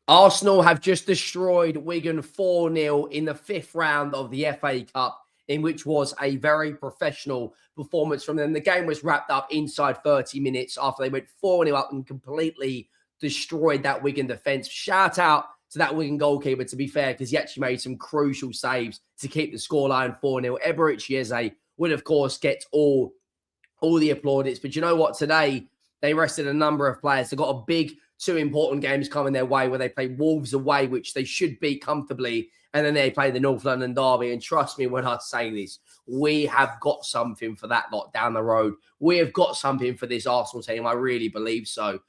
Arsenal have just destroyed Wigan 4-0 in the 5th round of the FA Cup, in which was a very professional performance from them. The game was wrapped up inside 30 minutes after they went 4-0 up and completely destroyed that Wigan defence. Shout out to that Wigan goalkeeper, to be fair, because he actually made some crucial saves to keep the scoreline 4-0. Eberechi Eze would, of course, get all the applaudits. But you know what? Today, they rested a number of players. They've got a big 2 important games coming their way where they play Wolves away, which they should beat comfortably. And then they play the North London derby. And trust me when I say this, we have got something for that lot down the road. We have got something for this Arsenal team. I really believe so.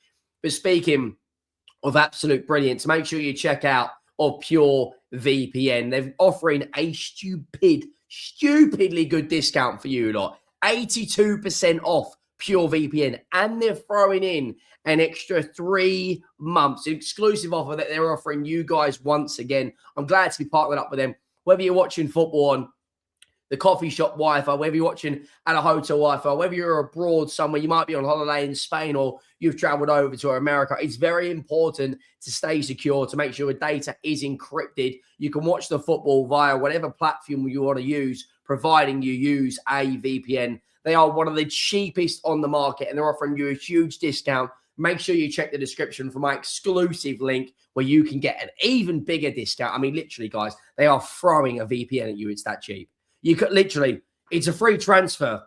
But speaking of absolute brilliance, make sure you check out PureVPN. They're offering a stupidly good discount for you lot. 82% off PureVPN. And they're throwing in an extra 3 months, an exclusive offer that they're offering you guys once again. I'm glad to be partnered up with them. Whether you're watching football on the coffee shop Wi-Fi, whether you're watching at a hotel Wi-Fi, whether you're abroad somewhere, you might be on holiday in Spain or you've traveled over to America, it's very important to stay secure, to make sure your data is encrypted. You can watch the football via whatever platform you want to use, providing you use a VPN. They are one of the cheapest on the market, and they're offering you a huge discount. Make sure you check the description for my exclusive link where you can get an even bigger discount. I mean, literally, guys, they are throwing a VPN at you. It's that cheap. You could literally, it's a free transfer.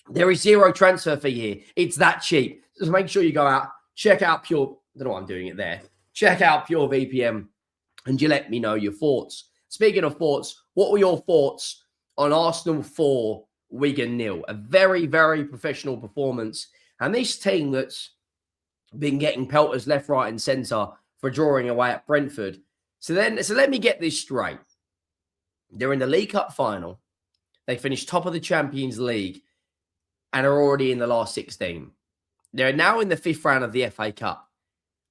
There is zero transfer fee here. It's that cheap. So make sure you go out, check out I don't know why I'm doing it there. Check out PureVPN and you let me know your thoughts. Speaking of thoughts, what were your thoughts on Arsenal 4, Wigan 0? A very, very professional performance. And this team that's been getting pelters left, right, and centre for drawing away at Brentford. So let me get this straight. They're in the League Cup final. They finished top of the Champions League and are already in the last 16. They're now in the 5th round of the FA Cup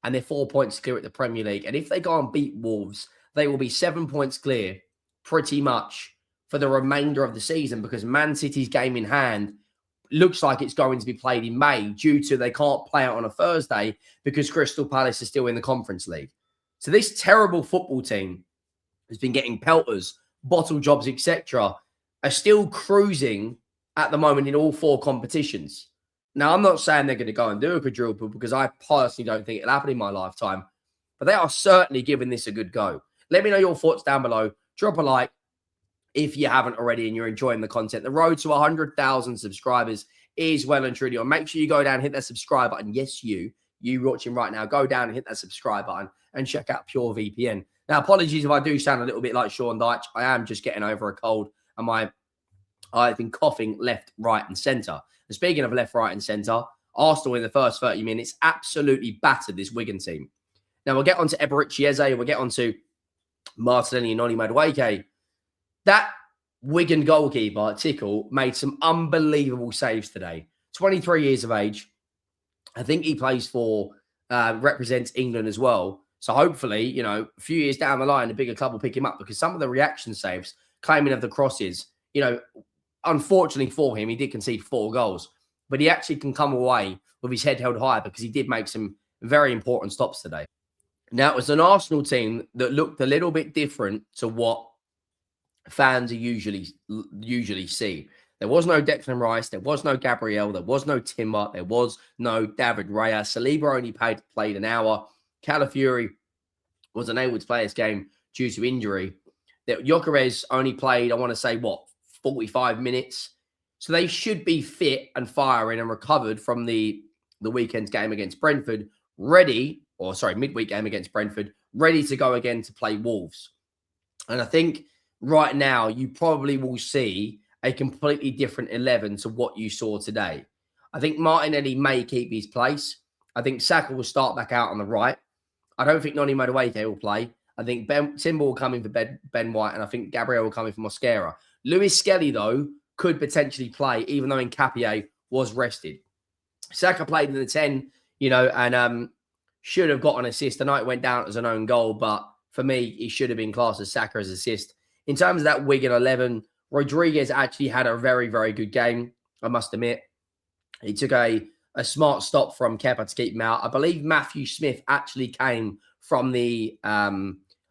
and they're 4 points clear at the Premier League. And if they go and beat Wolves, they will be 7 points clear pretty much for the remainder of the season, because Man City's game in hand looks like it's going to be played in May due to they can't play it on a Thursday because Crystal Palace is still in the Conference League. So this terrible football team has been getting pelters, bottle jobs, etc., are still cruising at the moment in all 4 competitions. Now, I'm not saying they're going to go and do a quadruple because I personally don't think it'll happen in my lifetime, but they are certainly giving this a good go. Let me know your thoughts down below. Drop a like if you haven't already and you're enjoying the content. The road to 100,000 subscribers is well and truly on. Make sure you go down and hit that subscribe button. Yes, you watching right now, go down and hit that subscribe button and check out PureVPN. Now, apologies if I do sound a little bit like Sean Dyche. I am just getting over a cold and I've been coughing left, right, and centre. And speaking of left, right, and centre, Arsenal in the first 30 minutes absolutely battered this Wigan team. Now, we'll get on to Eberechi Eze, we'll get on to Martinelli and Madueke. That Wigan goalkeeper, Tickle, made some unbelievable saves today. 23 years of age. I think he plays represents England as well. So hopefully, a few years down the line, a bigger club will pick him up, because some of the reaction saves, claiming of the crosses, unfortunately for him, he did concede 4 goals. But he actually can come away with his head held high because he did make some very important stops today. Now, it was an Arsenal team that looked a little bit different to what fans usually see. There was no Declan Rice, there was no Gabriel, there was no Timber, there was no David Raya. Saliba only played an hour. Calafiori was unable to play this game due to injury. That Gyökeres only played, I want to say, 45 minutes. So they should be fit and firing and recovered from the weekend's game against Brentford, midweek game against Brentford, ready to go again to play Wolves. And I think right now you probably will see a completely different 11 to what you saw today. I think Martinelli may keep his place. I think Saka will start back out on the right. I don't think Noni Madueke will play. I think Timber will come in for Ben White, and I think Gabriel will come in for Mosquera. Lewis Skelly, though, could potentially play, even though Nkapie was rested. Saka played in the 10, and should have got an assist. I know it went down as an own goal, but for me, he should have been classed as Saka's assist. In terms of that Wigan 11, Rodriguez actually had a very, very good game, I must admit. He took a smart stop from Kepa to keep him out. I believe Matthew Smith actually came from the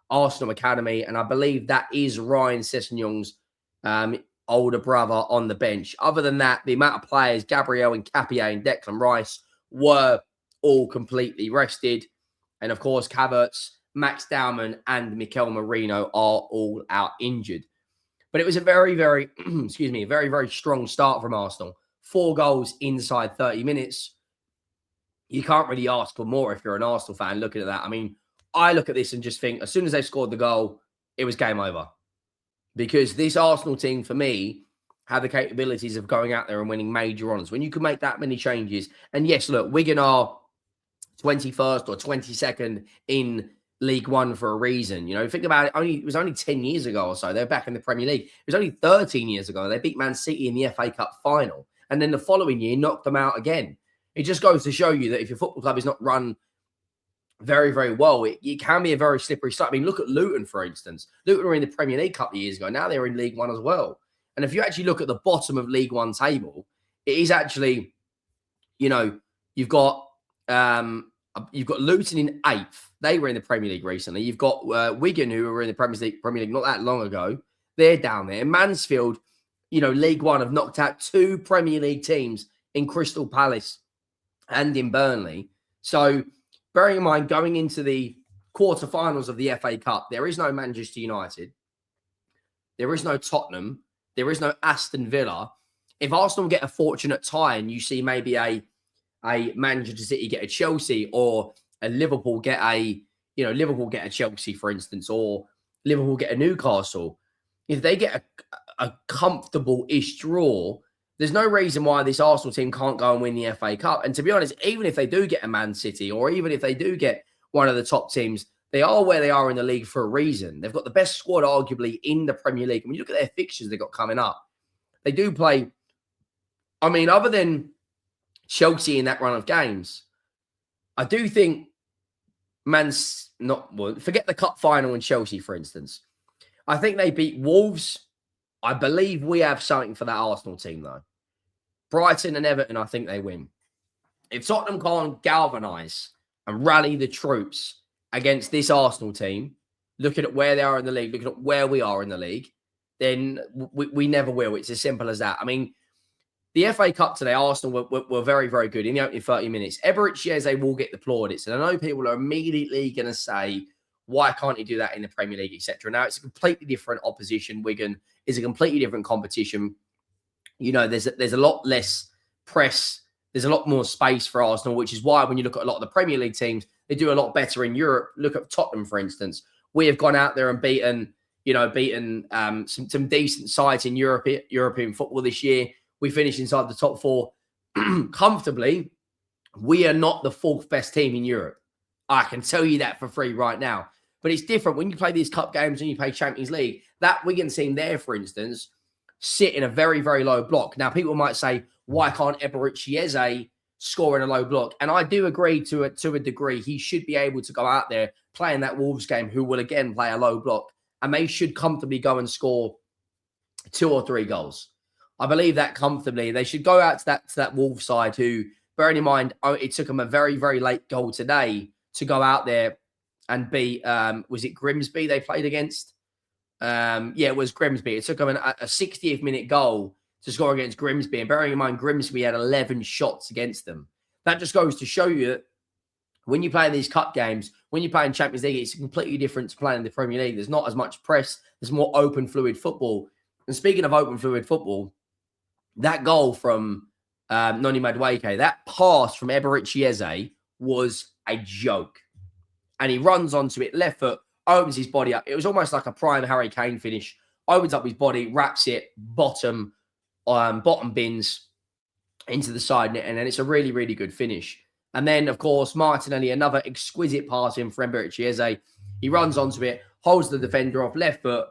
Arsenal Academy. And I believe that is Ryan Sessegnon's older brother on the bench. Other than that, the amount of players, Gabriel and Capier and Declan Rice, were all completely rested. And of course, Havertz, Max Dowman, and Mikel Merino are all out injured. But it was a very, very, excuse me, very, very strong start from Arsenal. 4 goals inside 30 minutes. You can't really ask for more if you're an Arsenal fan looking at that. I mean, I look at this and just think, as soon as they scored the goal, it was game over. Because this Arsenal team, for me, have the capabilities of going out there and winning major honours. When you can make that many changes, and yes, look, Wigan are 21st or 22nd in League One for a reason. You know, think about it. It was only 10 years ago or so. They're back in the Premier League. It was only 13 years ago. They beat Man City in the FA Cup final. And then the following year, knocked them out again. It just goes to show you that if your football club is not run very, very well, it can be a very slippery slope. I mean, look at Luton, for instance. Luton were in the Premier League a couple of years ago. Now they're in League One as well. And if you actually look at the bottom of League One table, it is actually, you know, you've got Luton in 8th. They were in the Premier League recently. You've got Wigan, who were in the Premier League not that long ago. They're down there. And Mansfield, you know, League One have knocked out 2 Premier League teams in Crystal Palace and in Burnley. So bearing in mind, going into the quarterfinals of the FA Cup, there is no Manchester United. There is no Tottenham. There is no Aston Villa. If Arsenal get a fortunate tie and you see maybe a Manchester City get a Chelsea, or a Liverpool get a Chelsea, for instance, or Liverpool get a Newcastle, if they get a comfortable-ish draw, there's no reason why this Arsenal team can't go and win the FA Cup. And to be honest, even if they do get a Man City, or even if they do get one of the top teams, they are where they are in the league for a reason. They've got the best squad, arguably, in the Premier League. When you look at their fixtures they've got coming up, they do play, I mean, other than Chelsea in that run of games, I do think forget the cup final in Chelsea, for instance. I think they beat Wolves. I believe we have something for that Arsenal team, though. Brighton and Everton, I think they win. If Tottenham can't galvanise and rally the troops against this Arsenal team, looking at where they are in the league, looking at where we are in the league, then we never will. It's as simple as that. I mean, the FA Cup today, Arsenal were very, very good in the opening 30 minutes. Eberechi Eze will get the plaudits. And I know people are immediately going to say, why can't he do that in the Premier League, etc. Now, it's a completely different opposition. Wigan is a completely different competition. You know, there's a lot less press. There's a lot more space for Arsenal, which is why when you look at a lot of the Premier League teams, they do a lot better in Europe. Look at Tottenham, for instance. We have gone out there and beaten some decent sides in European football this year. We finished inside the top 4 comfortably. We are not the 4th best team in Europe. I can tell you that for free right now. But it's different when you play these cup games and you play Champions League. That Wigan team there, for instance, sit in a very, very low block. Now, people might say, why can't Eberechi Eze score in a low block? And I do agree to a degree. He should be able to go out there, play in that Wolves game, who will again play a low block, and they should comfortably go and score 2 or 3 goals. I believe that comfortably. They should go out to that Wolves side who, bearing in mind, it took them a very, very late goal today to go out there and beat, was it Grimsby they played against? Yeah, it was Grimsby. It took them a 60th minute goal to score against Grimsby. And bearing in mind, Grimsby had 11 shots against them. That just goes to show you that when you play in these cup games, when you play in Champions League, it's completely different to playing in the Premier League. There's not as much press. There's more open, fluid football. And speaking of open, fluid football, that goal from Noni Madueke, that pass from Eberechi Eze was a joke. And he runs onto it, left foot, opens his body up. It was almost like a prime Harry Kane finish. Opens up his body, wraps it, bottom bins into the side net. And then it's a really, really good finish. And then, of course, Martinelli, another exquisite pass in for Eberechi Eze. He runs onto it, holds the defender off left foot.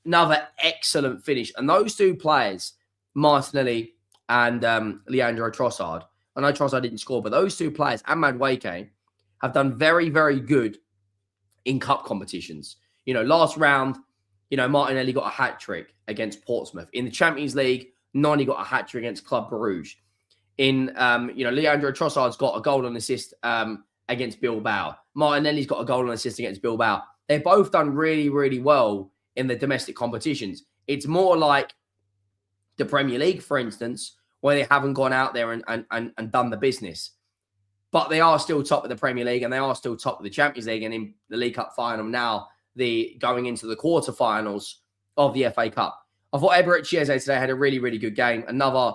Another excellent finish. And those 2 players, Martinelli and Leandro Trossard. I know Trossard didn't score, but those 2 players and Madueke have done very, very good in cup competitions. You know, last round, you know, Martinelli got a hat-trick against Portsmouth. In the Champions League, Noni got a hat-trick against Club Brugge. In, Leandro Trossard's got a goal and assist against Bilbao. Martinelli's got a goal and assist against Bilbao. They've both done really, really well in the domestic competitions. It's more like the Premier League, for instance, where they haven't gone out there and done the business. But they are still top of the Premier League and they are still top of the Champions League and in the League Cup final now, going into the quarterfinals of the FA Cup. I thought Eberechi Eze today had a really, really good game. Another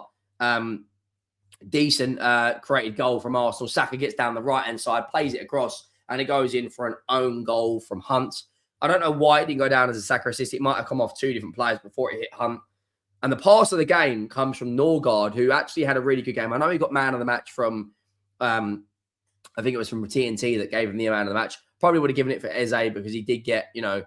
decent created goal from Arsenal. Saka gets down the right-hand side, plays it across, and it goes in for an own goal from Hunt. I don't know why it didn't go down as a Saka assist. It might have come off two different players before it hit Hunt. And the pass of the game comes from Norgard, who actually had a really good game. I know he got man of the match from, I think it was from TNT that gave him the man of the match. Probably would have given it for Eze because he did get, 2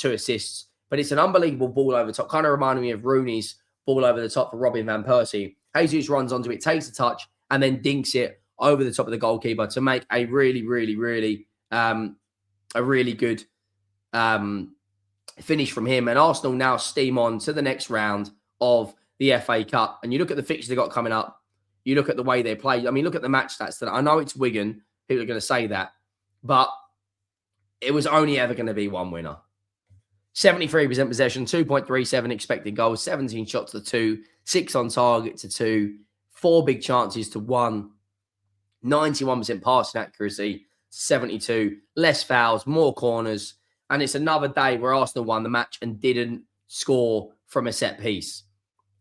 assists. But it's an unbelievable ball over the top. Kind of reminded me of Rooney's ball over the top for Robin van Persie. Jesus runs onto it, takes a touch, and then dinks it over the top of the goalkeeper to make a really, really, really, a really good finish from him. And Arsenal now steam on to the next round of the FA Cup. And you look at the fixtures they got coming up. You look at the way they play. I mean, look at the match stats. That I know it's Wigan. People are going to say that. But it was only ever going to be one winner. 73% possession, 2.37 expected goals, 17 shots to 2, 6 on target to 2, 4 big chances to 1, 91% passing accuracy, 72, less fouls, more corners. And it's another day where Arsenal won the match and didn't score from a set piece.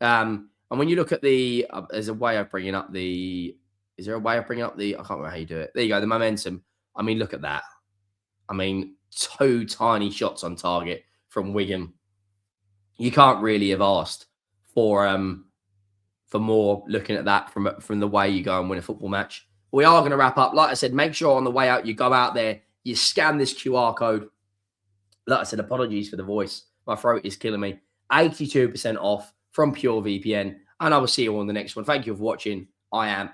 And when you look at there's a way of bringing up I can't remember how you do it. There you go, the momentum. I mean, look at that. I mean, 2 tiny shots on target from Wigan. You can't really have asked for more looking at that from the way you go and win a football match. We are going to wrap up. Like I said, make sure on the way out you go out there, you scan this QR code. Like I said, apologies for the voice. My throat is killing me. 82% off from PureVPN. And I will see you on the next one. Thank you for watching. I am